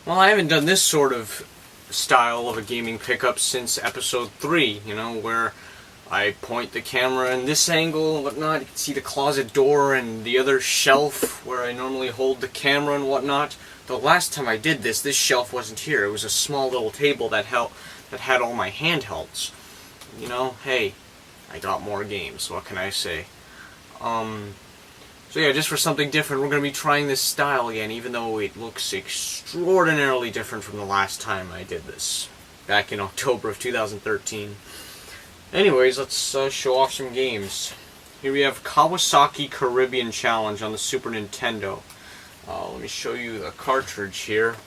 Well, I haven't done this sort of style of a gaming pickup since episode 3, where I point the camera in this angle and whatnot. You can see the closet door and the other shelf where I normally hold the camera and whatnot. The last time I did this shelf wasn't here. It was a small little table that had all my handhelds. Hey, I got more games. What can I say? So yeah, just for something different, we're going to be trying this style again, even though it looks extraordinarily different from the last time I did this, back in October of 2013. Anyways, let's show off some games. Here we have Kawasaki Caribbean Challenge on the Super Nintendo. Let me show you the cartridge here.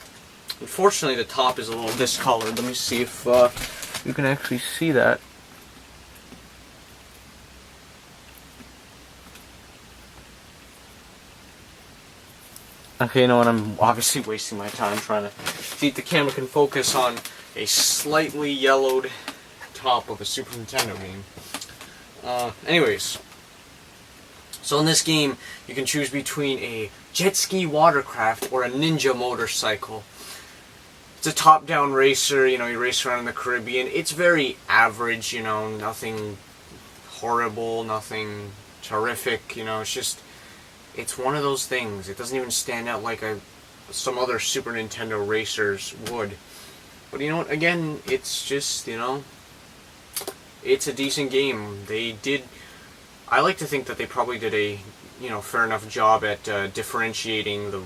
Unfortunately, the top is a little discolored. Let me see if you can actually see that. Okay, you know what, I'm obviously wasting my time trying to see if the camera can focus on a slightly yellowed top of a Super Nintendo game. Anyways, so in this game, you can choose between a jet ski watercraft or a ninja motorcycle. It's a top-down racer, you race around in the Caribbean. It's very average, nothing horrible, nothing terrific, it's one of those things. It doesn't even stand out like some other Super Nintendo racers would. But you know what? Again, it's just, it's a decent game. I like to think that they probably did a, fair enough job at differentiating the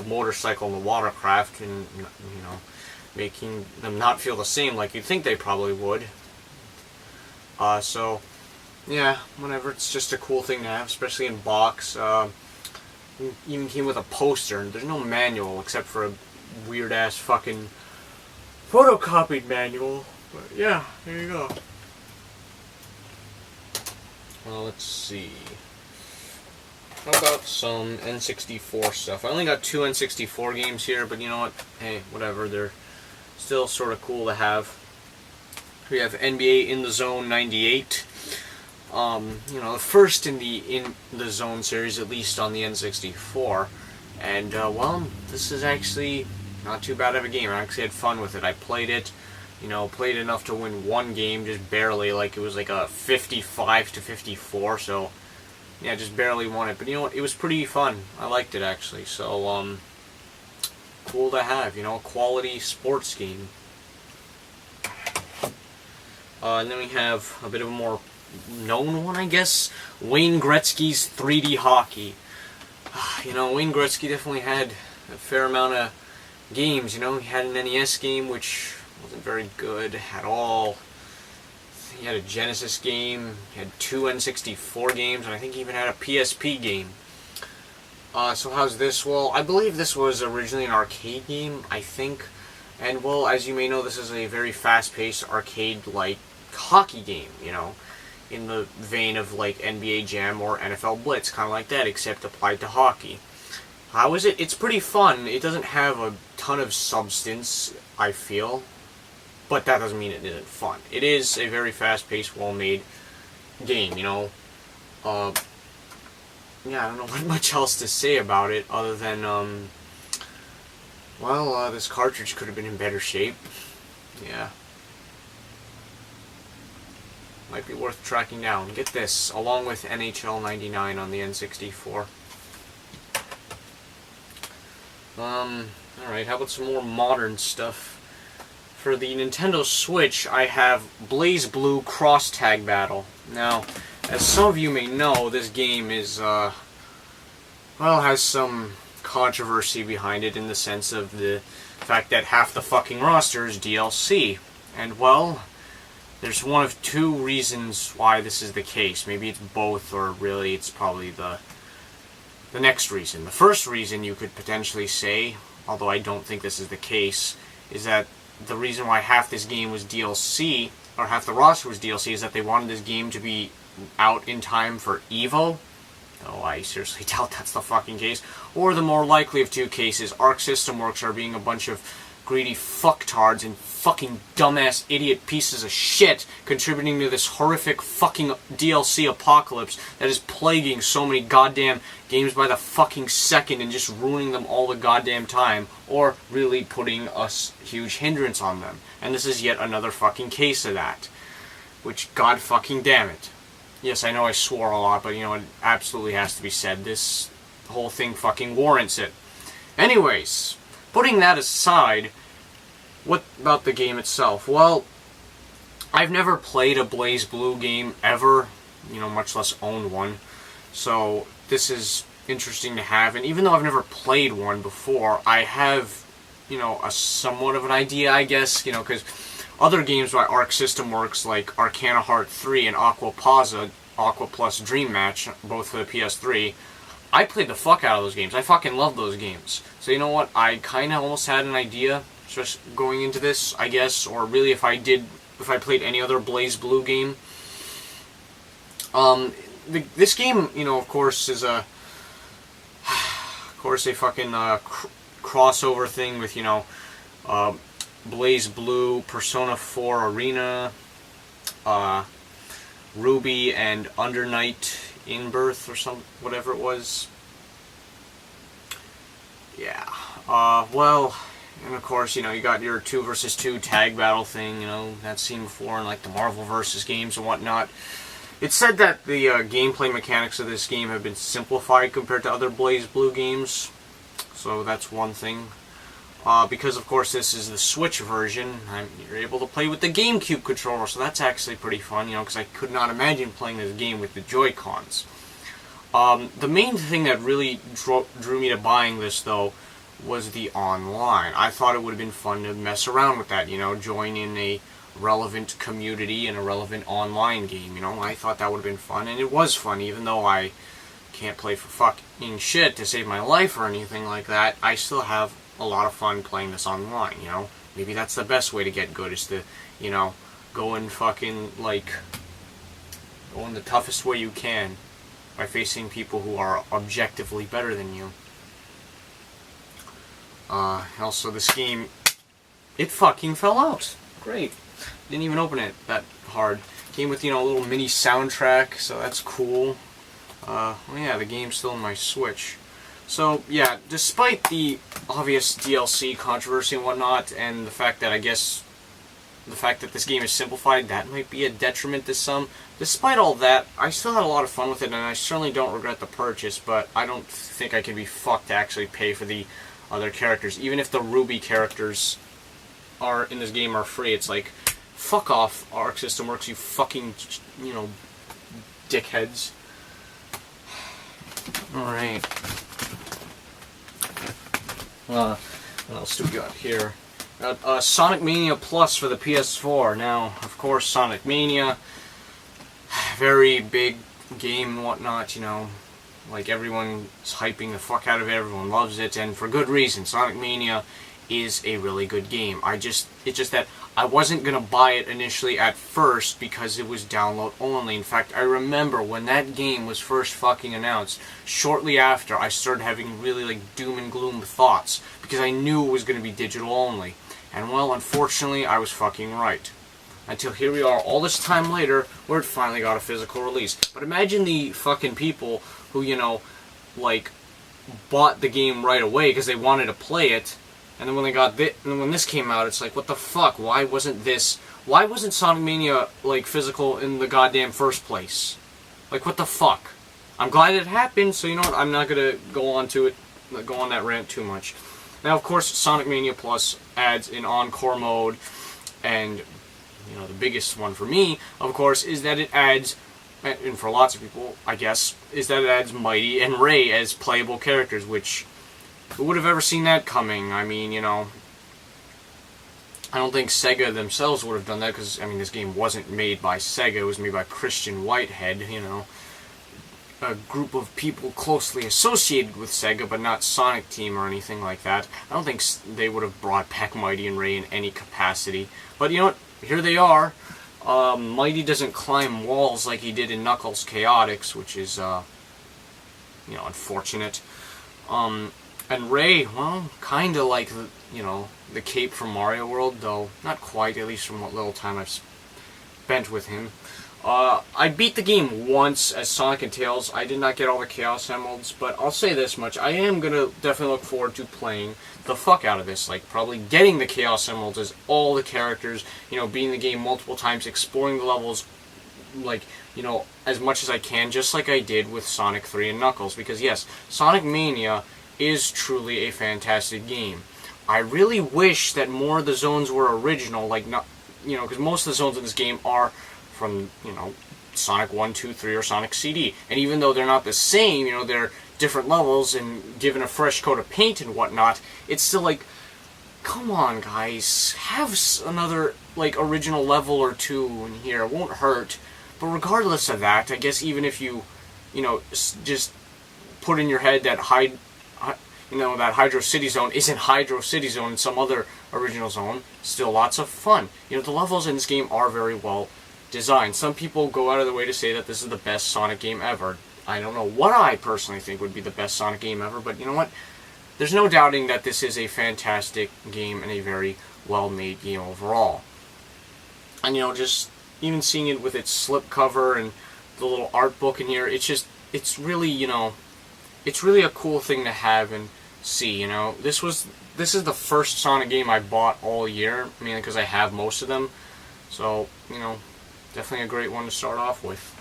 motorcycle and the watercraft and, making them not feel the same like you'd think they probably would. So, yeah, whatever. It's just a cool thing to have, especially in box. Even came with a poster, and there's no manual except for a weird-ass fucking photocopied manual. But yeah, there you go. Well, let's see. How about some N64 stuff? I only got 2 N64 games here, but you know what? Hey, whatever. They're still sort of cool to have. We have NBA In the Zone 98. The first in the Zone series, at least on the N64. And, well, this is actually not too bad of a game. I actually had fun with it. I played it, played enough to win one game, just barely, like it was like a 55-54, so, yeah, just barely won it. But you know what, it was pretty fun. I liked it, actually, so, cool to have, a quality sports game. And then we have a bit of a more known one, I guess, Wayne Gretzky's 3D Hockey. Wayne Gretzky definitely had a fair amount of games, He had an NES game, which wasn't very good at all. He had a Genesis game, he had 2 N64 games, and I think he even had a PSP game. So how's this? Well, I believe this was originally an arcade game, I think. And, well, as you may know, this is a very fast-paced, arcade-like hockey game, in the vein of like NBA Jam or NFL Blitz, kind of like that, except applied to hockey. How is it? It's pretty fun. It doesn't have a ton of substance, I feel, but that doesn't mean it isn't fun. It is a very fast-paced, well-made game, Yeah, I don't know what much else to say about it, other than, this cartridge could have been in better shape. Yeah. Might be worth tracking down. Get this, along with NHL 99 on the N64. Alright, how about some more modern stuff? For the Nintendo Switch, I have BlazBlue Cross Tag Battle. Now, as some of you may know, this game is, has some controversy behind it in the sense of the fact that half the fucking roster is DLC. And, well, there's one of two reasons why this is the case. Maybe it's both, or really it's probably the next reason. The first reason you could potentially say, although I don't think this is the case, is that the reason why half this game was DLC, or half the roster was DLC, is that they wanted this game to be out in time for EVO. Though I seriously doubt that's the fucking case. Or the more likely of two cases, Arc System Works are being a bunch of greedy fucktards and fucking dumbass idiot pieces of shit contributing to this horrific fucking DLC apocalypse that is plaguing so many goddamn games by the fucking second and just ruining them all the goddamn time, or really putting a huge hindrance on them. And this is yet another fucking case of that. Which, god fucking damn it. Yes, I know I swore a lot, but you know, it absolutely has to be said. This whole thing fucking warrants it. Anyways, putting that aside, what about the game itself? Well, I've never played a BlazBlue game ever, you know, much less owned one. So this is interesting to have, and even though I've never played one before, I have, you know, a somewhat of an idea, I guess, you know, because other games by Arc System Works, like Arcana Heart 3 and Aqua Plus Dream Match, both for the PS3, I played the fuck out of those games. I fucking love those games. So you know what? I kind of almost had an idea just going into this, I guess, or really if I played any other BlazBlue game. This game, you know, of course, is a fucking crossover thing with, you know, BlazBlue, Persona 4 Arena, Ruby and Undernight Inbirth or whatever it was. Yeah. Well, and of course, you know, you got your 2 versus 2 tag battle thing, you know, that's seen before in like the Marvel vs. games and whatnot. It's said that the gameplay mechanics of this game have been simplified compared to other BlazBlue games, so that's one thing. Because of course this is the Switch version, you're able to play with the GameCube controller, so that's actually pretty fun, you know, because I could not imagine playing this game with the Joy-Cons. The main thing that really drew me to buying this, though, was the online. I thought it would have been fun to mess around with that, you know, join in a relevant community and a relevant online game, you know. I thought that would have been fun, and it was fun, even though I can't play for fucking shit to save my life or anything like that. I still have a lot of fun playing this online, you know. Maybe that's the best way to get good, is to, you know, go and fucking, like, go in the toughest way you can by facing people who are objectively better than you. Also, this game, it fucking fell out. Great. Didn't even open it that hard. Came with, you know, a little mini soundtrack, so that's cool. Well, yeah, the game's still on my Switch. So, yeah, despite the obvious DLC controversy and whatnot, and the fact that this game is simplified, that might be a detriment to some. Despite all that, I still had a lot of fun with it, and I certainly don't regret the purchase, but I don't think I can be fucked to actually pay for the other characters. Even if the Ruby characters are in this game are free, it's like, fuck off, Arc System Works, you fucking, you know, dickheads. Alright. What else do we got here? Got Sonic Mania Plus for the PS4. Now, of course, Sonic Mania, very big game and whatnot, you know. Like, everyone's hyping the fuck out of it, everyone loves it, and for good reason. Sonic Mania is a really good game. It's just that I wasn't gonna buy it initially at first because it was download only. In fact, I remember when that game was first fucking announced, shortly after I started having really like doom and gloom thoughts because I knew it was gonna be digital only. And well, unfortunately, I was fucking right. Until here we are all this time later where it finally got a physical release. But imagine the fucking people who, you know, like bought the game right away because they wanted to play it. And then when this came out, it's like, what the fuck? Why wasn't Sonic Mania, like, physical in the goddamn first place? Like, what the fuck? I'm glad it happened, so you know what? I'm not gonna go on that rant too much. Now, of course, Sonic Mania Plus adds an encore mode, and, you know, the biggest one for me, of course, is that it adds, and for lots of people, I guess, is that it adds Mighty and Ray as playable characters, which, who would have ever seen that coming? I mean, you know, I don't think Sega themselves would have done that, because, I mean, this game wasn't made by Sega, it was made by Christian Whitehead, you know, a group of people closely associated with Sega, but not Sonic Team or anything like that. I don't think they would have brought back Mighty and Ray in any capacity. But you know what? Here they are. Mighty doesn't climb walls like he did in Knuckles Chaotix, which is, you know, unfortunate. And And Ray, well, kind of like the cape from Mario World, though not quite, at least from what little time I've spent with him. I beat the game once as Sonic and Tails. I did not get all the Chaos Emeralds, but I'll say this much. I am going to definitely look forward to playing the fuck out of this. Like, probably getting the Chaos Emeralds as all the characters, beating the game multiple times, exploring the levels, like, as much as I can, just like I did with Sonic 3 and Knuckles. Because, yes, Sonic Mania is truly a fantastic game. I really wish that more of the zones were original, like, not, because most of the zones in this game are from, Sonic 1, 2, 3, or Sonic CD. And even though they're not the same, they're different levels and given a fresh coat of paint and whatnot, it's still like, come on, guys, have another, like, original level or two in here. It won't hurt. But regardless of that, I guess even if you, just put in your head that that Hydro City Zone isn't Hydro City Zone in some other original zone, still lots of fun. The levels in this game are very well designed. Some people go out of their way to say that this is the best Sonic game ever. I don't know what I personally think would be the best Sonic game ever, but you know what? There's no doubting that this is a fantastic game and a very well-made game overall. And just even seeing it with its slipcover and the little art book in here, it's really, it's really a cool thing to have and see, This is the first Sonic game I bought all year, mainly because I have most of them. So, definitely a great one to start off with.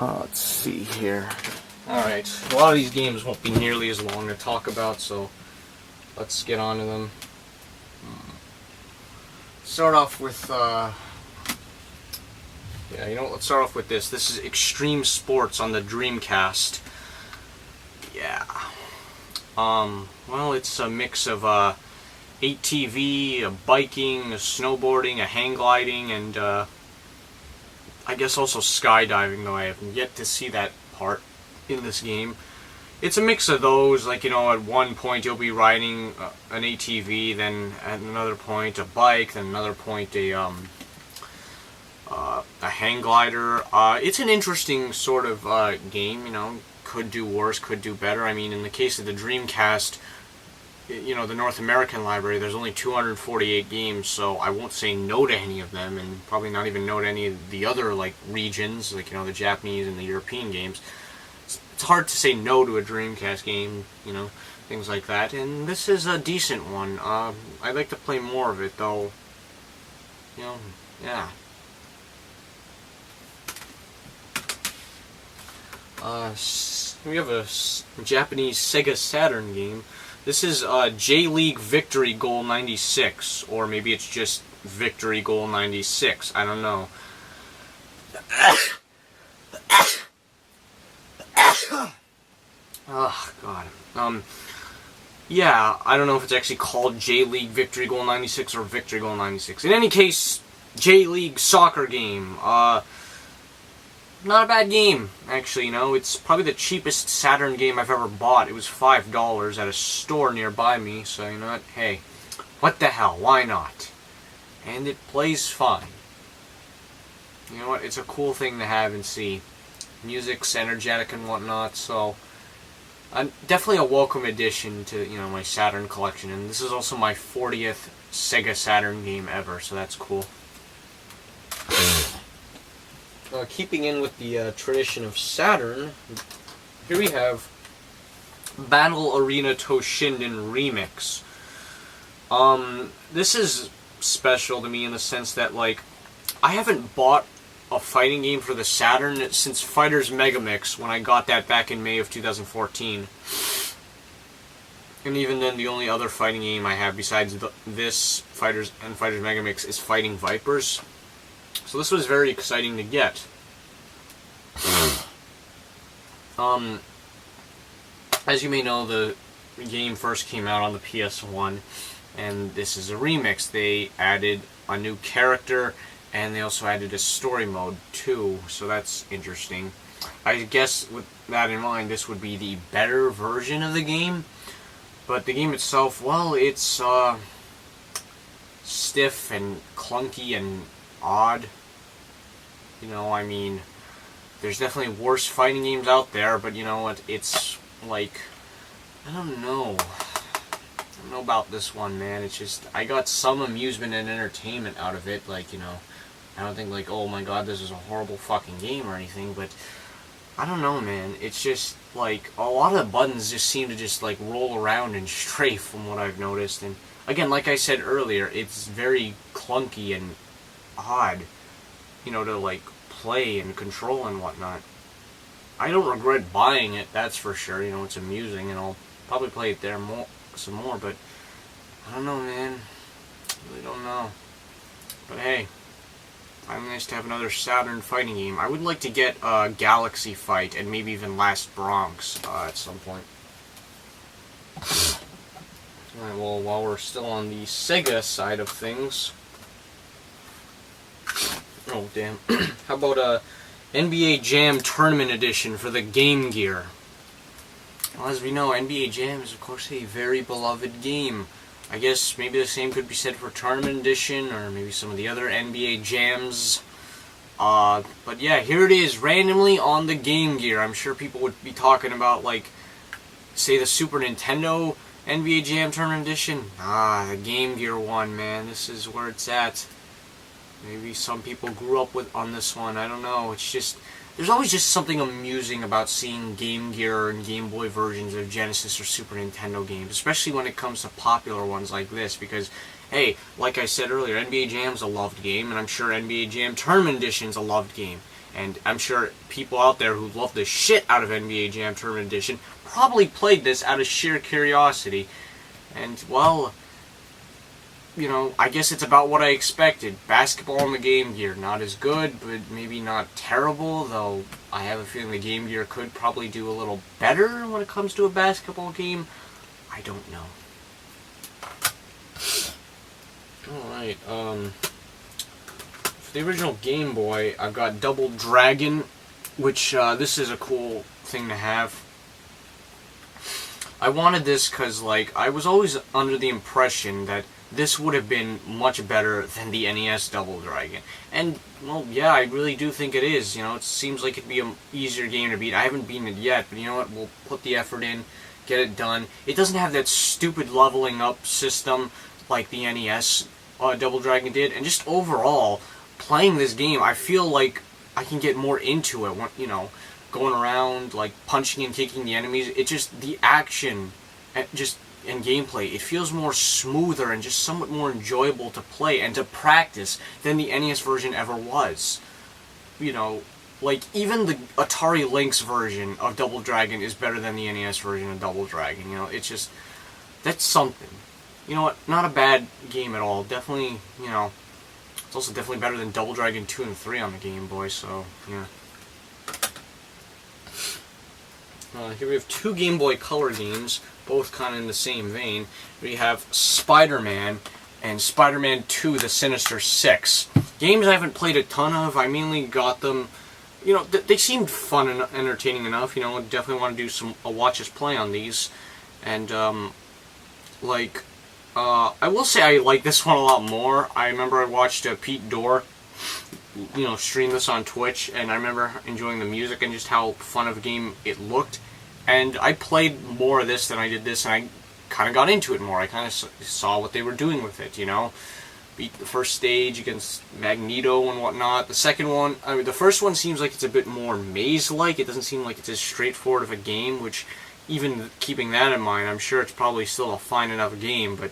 Let's see here. Alright, a lot of these games won't be nearly as long to talk about, so let's get on to them. Start off with, let's start off with this. This is Extreme Sports on the Dreamcast. Yeah. Well, it's a mix of, ATV, a biking, a snowboarding, a hang gliding, and, I guess also skydiving, though I have yet to see that part in this game. It's a mix of those, like, at one point you'll be riding an ATV, then at another point a bike, then another point a hang glider. It's an interesting sort of game, could do worse, could do better. I mean, in the case of the Dreamcast, the North American library, there's only 248 games, so I won't say no to any of them, and probably not even no to any of the other, like, regions, like, the Japanese and the European games. It's hard to say no to a Dreamcast game, things like that, and this is a decent one. I'd like to play more of it, though, yeah. We have a Japanese Sega Saturn game. This is J-League Victory Goal 96, or maybe it's just Victory Goal 96. I don't know. Oh, God. Yeah, I don't know if it's actually called J-League Victory Goal 96 or Victory Goal 96. In any case, J-League soccer game. Not a bad game, actually, It's probably the cheapest Saturn game I've ever bought. It was $5 at a store nearby me, so you know what? Hey, what the hell? Why not? And it plays fine. You know what? It's a cool thing to have and see. Music's energetic and whatnot, so definitely a welcome addition to, my Saturn collection. And this is also my 40th Sega Saturn game ever, so that's cool. Keeping in with the tradition of Saturn, here we have Battle Arena Toshinden Remix. This is special to me in the sense that, like, I haven't bought a fighting game for the Saturn since Fighters Megamix, when I got that back in May of 2014. And even then, the only other fighting game I have besides this Fighters and Fighters Megamix is Fighting Vipers. So this was very exciting to get. As you may know, the game first came out on the PS1, and this is a remix. They added a new character, and they also added a story mode too, so that's interesting. I guess with that in mind, this would be the better version of the game, but the game itself, well, it's stiff and clunky and odd. I mean, there's definitely worse fighting games out there, but you know what, it's like, I don't know. I don't know about this one, man. It's just, I got some amusement and entertainment out of it, like, you know, I don't think like, oh my god, this is a horrible fucking game or anything, but I don't know, man. It's just, like, a lot of the buttons just seem to just, like, roll around and strafe from what I've noticed, and again, like I said earlier, it's very clunky and odd, you know, to, like, play and control and whatnot. I don't regret buying it, that's for sure. You know, it's amusing, and I'll probably play it there some more, but I don't know, man. I really don't know. But hey, I'm nice to have another Saturn fighting game. I would like to get Galaxy Fight and maybe even Last Bronx at some point. Alright, well, while we're still on the Sega side of things... Oh, damn. How about NBA Jam Tournament Edition for the Game Gear? Well, as we know, NBA Jam is, of course, a very beloved game. I guess maybe the same could be said for Tournament Edition, or maybe some of the other NBA Jams. But yeah, here it is, randomly on the Game Gear. I'm sure people would be talking about, like, say the Super Nintendo NBA Jam Tournament Edition. The Game Gear one, man. This is where it's at. Maybe some people grew up on this one. I don't know. It's just, there's always just something amusing about seeing Game Gear and Game Boy versions of Genesis or Super Nintendo games, especially when it comes to popular ones like this, because, hey, like I said earlier, NBA Jam's a loved game, and I'm sure NBA Jam Tournament Edition's a loved game. And I'm sure people out there who love the shit out of NBA Jam Tournament Edition probably played this out of sheer curiosity. And, well, you know, I guess it's about what I expected. Basketball on the Game Gear, not as good, but maybe not terrible, though I have a feeling the Game Gear could probably do a little better when it comes to a basketball game. I don't know. Alright, for the original Game Boy, I've got Double Dragon, which, this is a cool thing to have. I wanted this because, like, I was always under the impression that this would have been much better than the NES Double Dragon. And, well, yeah, I really do think it is. You know, it seems like it'd be an easier game to beat. I haven't beaten it yet, but you know what? We'll put the effort in, get it done. It doesn't have that stupid leveling up system like the NES Double Dragon did. And just overall, playing this game, I feel like I can get more into it. You know, going around, like, punching and kicking the enemies. It just, the action, just... and gameplay, it feels more smoother and just somewhat more enjoyable to play and to practice than the NES version ever was. You know, like, even the Atari Lynx version of Double Dragon is better than the NES version of Double Dragon, you know, it's just, that's something. You know what, not a bad game at all, definitely, you know, it's also definitely better than Double Dragon 2 and 3 on the Game Boy, so, yeah. Here we have two Game Boy Color games, both kind of in the same vein. We have Spider-Man and Spider-Man 2: The Sinister Six. Games I haven't played a ton of. I mainly got them, you know, they seemed fun and entertaining enough. You know, I definitely want to do a watch us play on these. And, like, I will say I like this one a lot more. I remember I watched Pete Dorr, you know, stream this on Twitch, and I remember enjoying the music and just how fun of a game it looked. And I played more of this than I did this, and I kind of got into it more. I kind of saw what they were doing with it, you know. Beat the first stage against Magneto and whatnot. The second one, I mean, the first one seems like it's a bit more maze-like. It doesn't seem like it's as straightforward of a game, which, even keeping that in mind, I'm sure it's probably still a fine enough game, but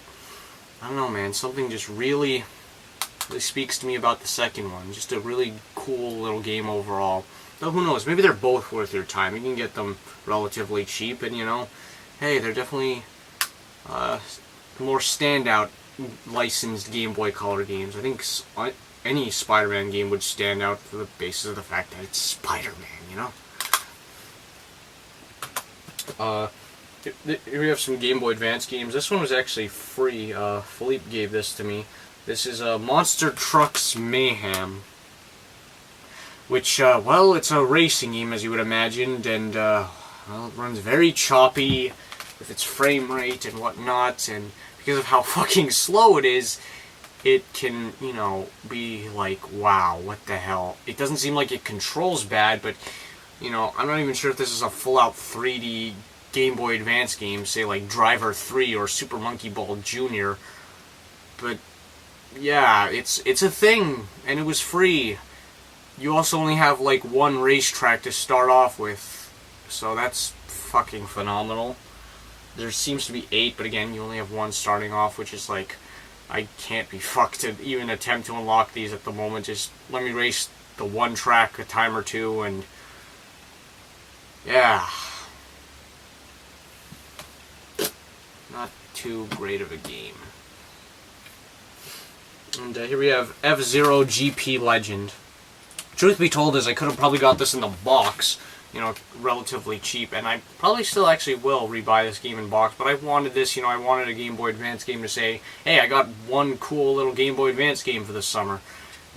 I don't know, man. Something just really speaks to me about the second one. Just a really cool little game overall. Though who knows, maybe they're both worth your time. You can get them relatively cheap, and you know, hey, they're definitely more standout licensed Game Boy Color games. I think any Spider-Man game would stand out for the basis of the fact that it's Spider-Man, you know? Here we have some Game Boy Advance games. This one was actually free. Philippe gave this to me. This is Monster Trucks Mayhem, which, well, it's a racing game, as you would imagine, and, well, it runs very choppy with its frame rate and whatnot, and because of how fucking slow it is, it can, be like, wow, what the hell. It doesn't seem like it controls bad, but, I'm not even sure if this is a full-out 3D Game Boy Advance game, say like Driver 3 or Super Monkey Ball Jr., but yeah, it's a thing, and it was free. You also only have like one racetrack to start off with, so that's fucking phenomenal. There seems to be 8, but again, you only have one starting off, which is like, I can't be fucked to even attempt to unlock these at the moment. Just let me race the one track a time or two, and yeah, not too great of a game. And here we have F-Zero GP Legend. Truth be told is I could have probably got this in the box, relatively cheap, and I probably still actually will rebuy this game in box, but I wanted this, I wanted a Game Boy Advance game to say, hey, I got one cool little Game Boy Advance game for this summer.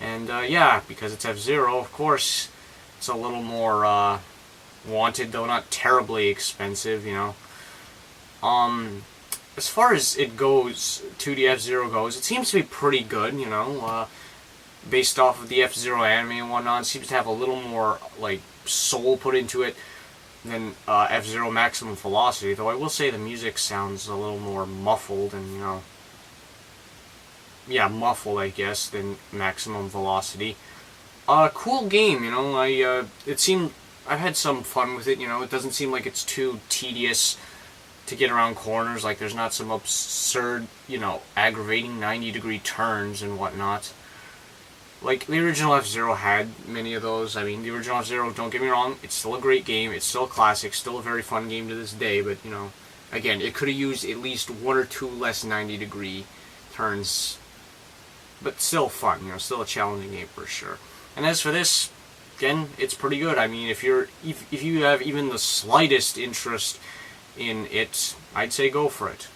And yeah, because it's F-Zero, of course, it's a little more wanted, though not terribly expensive, As far as it goes, 2D F-Zero goes, it seems to be pretty good, based off of the F-Zero anime and whatnot. It seems to have a little more, like, soul put into it than F-Zero Maximum Velocity, though I will say the music sounds a little more muffled and, yeah, muffled, I guess, than Maximum Velocity. Cool game, I've had some fun with it, it doesn't seem like it's too tedious to get around corners, like there's not some absurd, aggravating 90-degree turns and whatnot. Like, the original F-Zero had many of those. I mean, the original F-Zero, don't get me wrong, it's still a great game, it's still a classic, still a very fun game to this day, but, again, it could have used at least 1 or 2 less 90-degree turns, but still fun, still a challenging game for sure. And as for this, again, it's pretty good. I mean, if you have even the slightest interest in it, I'd say go for it.